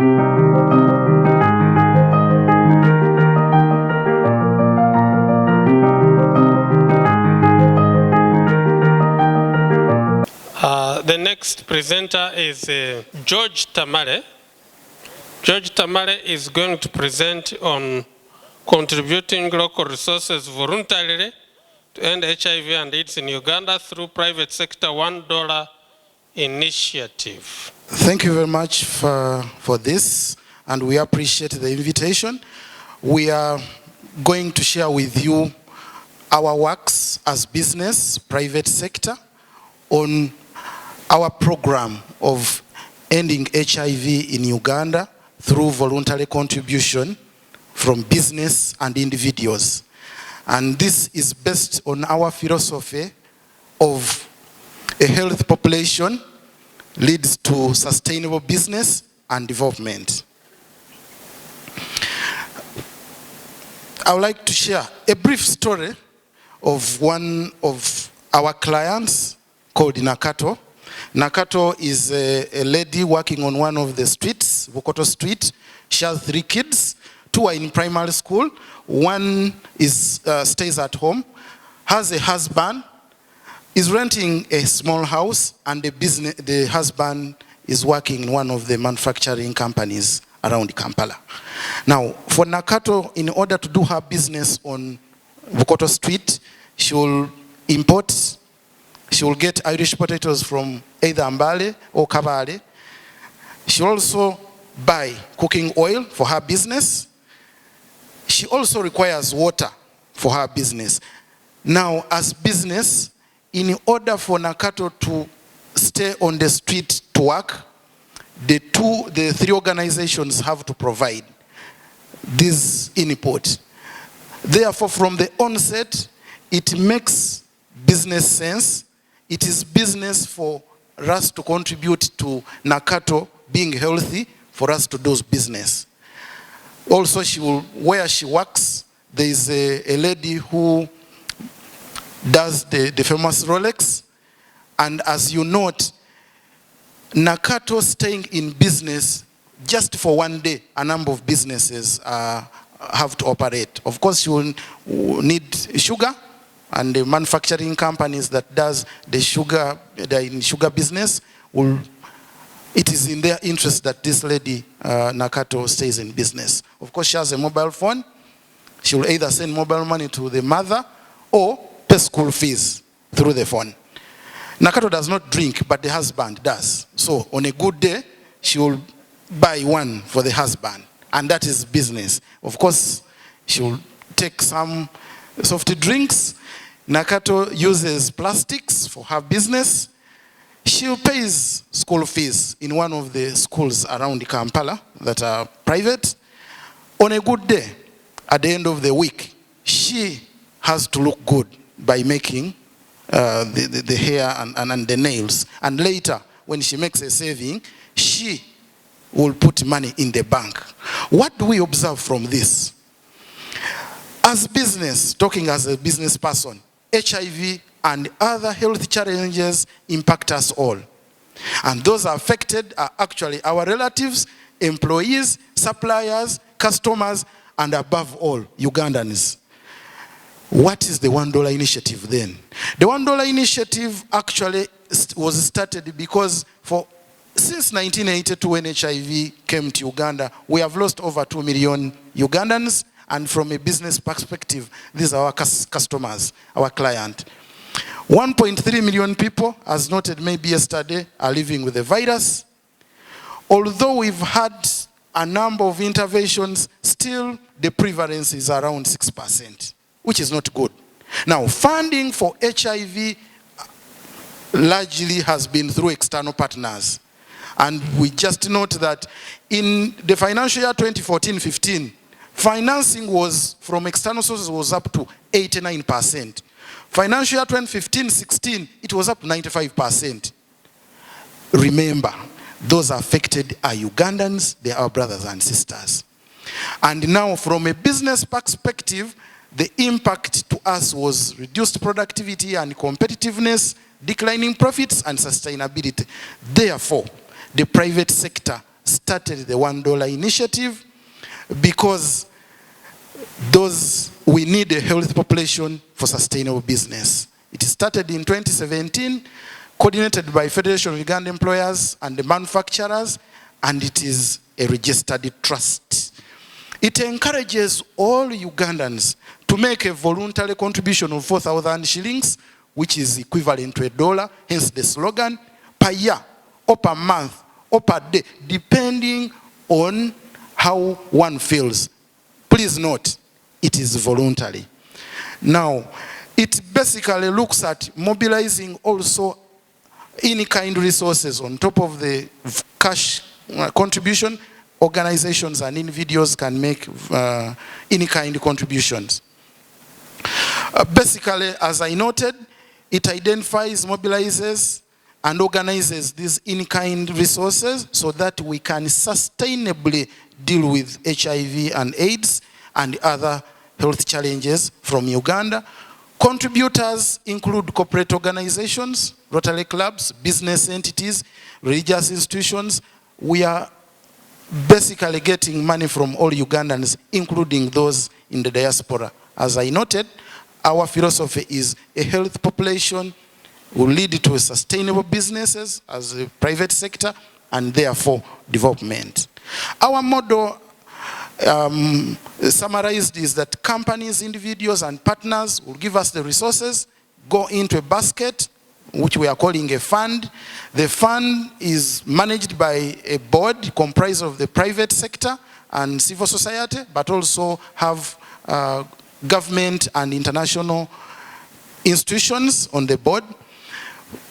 The next presenter is George Tamale. George Tamale is going to present on contributing local resources voluntarily to end HIV and AIDS in Uganda through private sector One Dollar initiative. Thank you very much for this, and we appreciate the invitation. We are going to share with you our works as business, private sector, on our program of ending HIV in Uganda through voluntary contribution from business and individuals. And this is based on our philosophy of a healthy population leads to sustainable business and development. I would like to share a brief story of one of our clients called Nakato. Nakato is a lady working on one of the streets, Bukoto Street. She has 3 kids. 2 are in primary school. 1 is stays at home, has a husband, is renting a small house, and the husband is working in one of the manufacturing companies around Kampala. Now, for Nakato, in order to do her business on Bukoto Street, she will import. She will get Irish potatoes from either Mbale or Kabale. She also buy cooking oil for her business. She also requires water for her business. Now, as business, in order for Nakato to stay on the street to work, the 3 organizations have to provide this input. Therefore, from the onset, it makes business sense. It is business for us to contribute to Nakato being healthy, for us to do business. Also, where she works, there is a lady who does the famous Rolex. And as you note, Nakato staying in business just for one day, a number of businesses have to operate. Of course, you will need sugar, and the manufacturing companies that does the sugar, they're in sugar business, it is in their interest that this lady, Nakato, stays in business. Of course, she has a mobile phone. She will either send mobile money to the mother or pay school fees through the phone. Nakato does not drink, but the husband does. So on a good day, she will buy one for the husband, and that is business. Of course, she will take some soft drinks. Nakato uses plastics for her business. She pays school fees in one of the schools around Kampala that are private. On a good day, at the end of the week, she has to look good by making the hair and the nails. And later, when she makes a saving, she will put money in the bank. What do we observe from this? As business, talking as a business person, HIV and other health challenges impact us all. And those affected are actually our relatives, employees, suppliers, customers, and above all, Ugandans. What is the $1 initiative then? The $1 initiative actually was started because since 1982, when HIV came to Uganda, we have lost over 2 million Ugandans. And from a business perspective, these are our customers, our client. 1.3 million people, as noted maybe yesterday, are living with the virus. Although we've had a number of interventions, still the prevalence is around 6%, which is not good. Now, funding for HIV largely has been through external partners. And we just note that in the financial year 2014-15, financing was from external sources was up to 89%. Financial year 2015-16, it was up to 95%. Remember, those affected are Ugandans, they are our brothers and sisters. And now from a business perspective, the impact to us was reduced productivity and competitiveness, declining profits and sustainability. Therefore, the private sector started the $1 initiative because we need a healthy population for sustainable business. It started in 2017, coordinated by Federation of Uganda Employers and the manufacturers, and it is a registered trust. It encourages all Ugandans to make a voluntary contribution of 4,000 shillings, which is equivalent to $1, hence the slogan, per year, or per month, or per day, depending on how one feels. Please note, it is voluntary. Now, it basically looks at mobilizing also in-kind resources on top of the cash contribution. Organizations and individuals can make in-kind contributions. Basically, as I noted, it identifies, mobilizes, and organizes these in-kind resources so that we can sustainably deal with HIV and AIDS and other health challenges from Uganda. Contributors include corporate organizations, Rotary clubs, business entities, religious institutions. We are basically getting money from all Ugandans, including those in the diaspora. As I noted, our philosophy is a healthy population will lead to sustainable businesses as a private sector and therefore development. Our model summarized is that companies, individuals, and partners will give us the resources, go into a basket, which we are calling a fund. The fund is managed by a board comprised of the private sector and civil society, but also have government and international institutions on the board.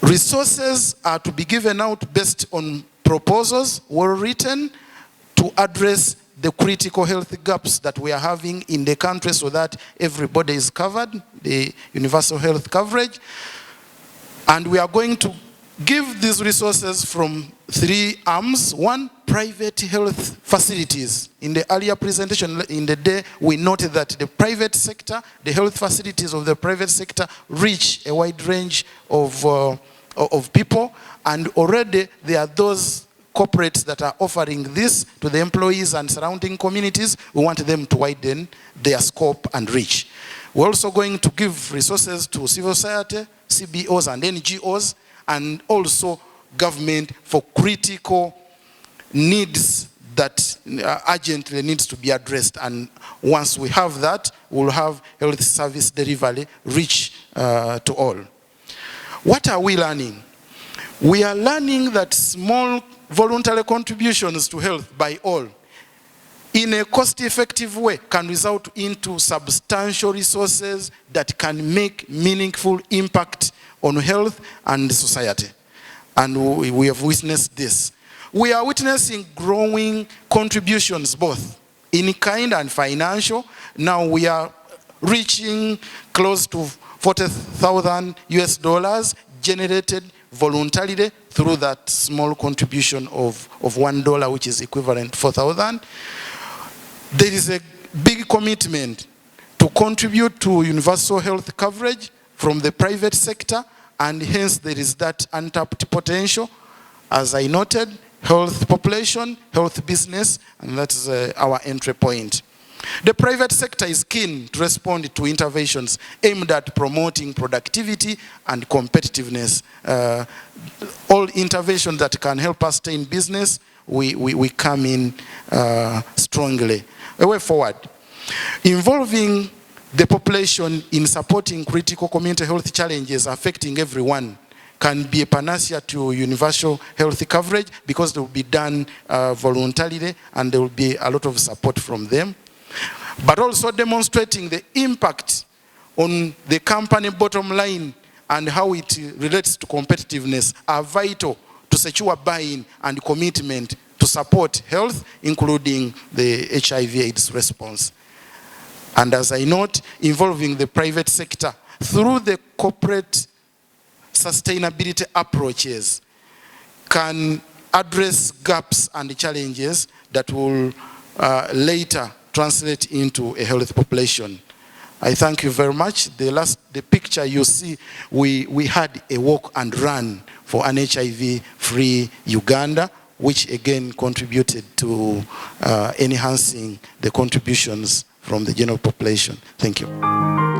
Resources are to be given out based on proposals well written to address the critical health gaps that we are having in the country so that everybody is covered, the universal health coverage. And we are going to give these resources from three arms. One, private health facilities. In the earlier presentation in the day, we noted that the private sector, the health facilities of the private sector reach a wide range of people, and already there are those corporates that are offering this to the employees and surrounding communities. We want them to widen their scope and reach. We're also going to give resources to civil society, CBOs and NGOs, and also government for critical needs that urgently needs to be addressed. And once we have that, we'll have health service delivery reach to all. What are we learning? We are learning that small voluntary contributions to health by all in a cost-effective way can result into substantial resources that can make meaningful impact on health and society. And we have witnessed this. We are witnessing growing contributions, both in kind and financial. Now we are reaching close to 40,000 US dollars generated voluntarily through that small contribution of $1, which is equivalent to 4,000. There is a big commitment to contribute to universal health coverage from the private sector, and hence there is that untapped potential. As I noted, health population, health business, and that's our entry point. The private sector is keen to respond to interventions aimed at promoting productivity and competitiveness. All interventions that can help us stay in business, we come in strongly. A way forward. Involving the population in supporting critical community health challenges affecting everyone can be a panacea to universal health coverage because they will be done voluntarily and there will be a lot of support from them. But also demonstrating the impact on the company bottom line and how it relates to competitiveness are vital to secure buy-in and commitment to support health, including the HIV/AIDS response. And as I note, involving the private sector through the corporate sustainability approaches can address gaps and challenges that will later translate into a healthy population. I thank you very much. The picture you see, we had a walk and run for an HIV-free Uganda. which again contributed to enhancing the contributions from the general population. Thank you.